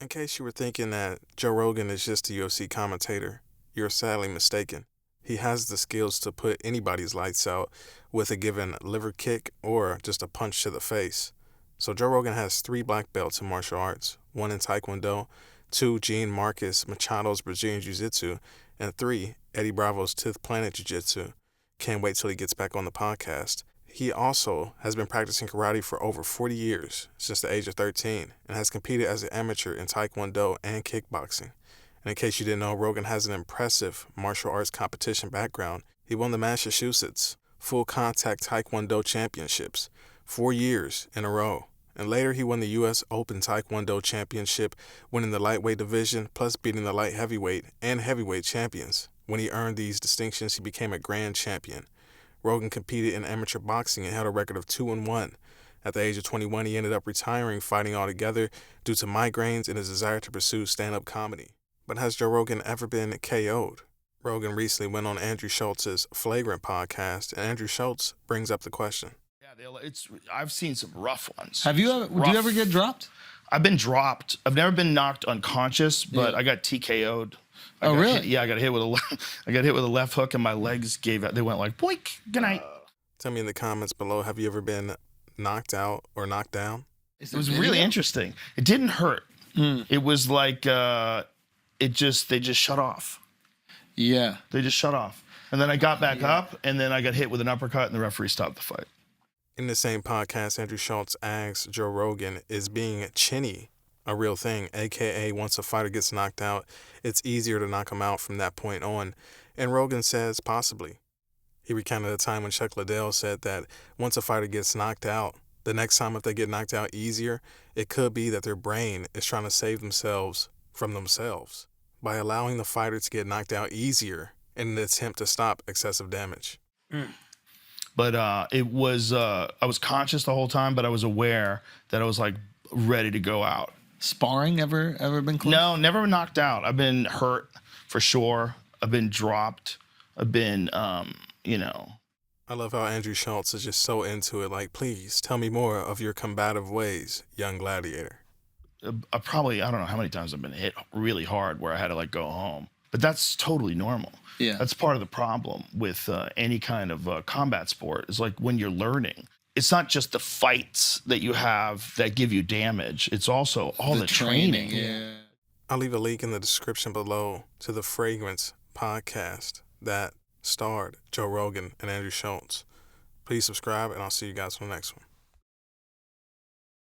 In case you were thinking that Joe Rogan is just a UFC commentator, you're sadly mistaken. He has the skills to put anybody's lights out with a given liver kick or just a punch to the face. So Joe Rogan has 3 black belts in martial arts, 1 in Taekwondo, 2 Jean Marcus Machado's Brazilian Jiu-Jitsu, and 3 Eddie Bravo's 10th Planet Jiu-Jitsu. Can't wait till he gets back on the podcast. He also has been practicing karate for over 40 years, since the age of 13, and has competed as an amateur in Taekwondo and kickboxing. And in case you didn't know, Rogan has an impressive martial arts competition background. He won the Massachusetts Full Contact Taekwondo Championships 4 years in a row. And later he won the U.S. Open Taekwondo Championship, winning the lightweight division, plus beating the light heavyweight and heavyweight champions. When he earned these distinctions, he became a grand champion. Rogan competed in amateur boxing and held a record of 2-1. At the age of 21, he ended up retiring, fighting altogether due to migraines and his desire to pursue stand-up comedy. But has Joe Rogan ever been KO'd? Rogan recently went on Andrew Schultz's Flagrant podcast, and Andrew Schultz brings up the question. Yeah, I've seen some rough ones. Do you ever get dropped? I've been dropped. I've never been knocked unconscious, but I got TKO'd. Really? I got hit with a left hook, and my legs gave out. They went like boink. Good night. Tell me in the comments below, have you ever been knocked out or knocked down? It was really interesting. It didn't hurt. It was like they just shut off. Yeah. They just shut off. And then I got back up, and then I got hit with an uppercut, and the referee stopped the fight. In the same podcast, Andrew Schultz asks Joe Rogan, is being chinny a real thing? AKA, once a fighter gets knocked out, it's easier to knock him out from that point on. And Rogan says, possibly. He recounted a time when Chuck Liddell said that once a fighter gets knocked out, the next time if they get knocked out easier, it could be that their brain is trying to save themselves from themselves by allowing the fighter to get knocked out easier in an attempt to stop excessive damage. But I was conscious the whole time, but I was aware that I was like ready to go out. Sparring ever been close? No, never been knocked out. I've been hurt for sure. I've been dropped. I've been, I love how Andrew Schultz is just so into it. Like, please tell me more of your combative ways, young gladiator. I don't know how many times I've been hit really hard where I had to like go home. But that's totally normal. Yeah. That's part of the problem with any kind of combat sport. Is like when you're learning, it's not just the fights that you have that give you damage. It's also all the training. Yeah. I'll leave a link in the description below to the Fragrance podcast that starred Joe Rogan and Andrew Schultz. Please subscribe, and I'll see you guys on the next one.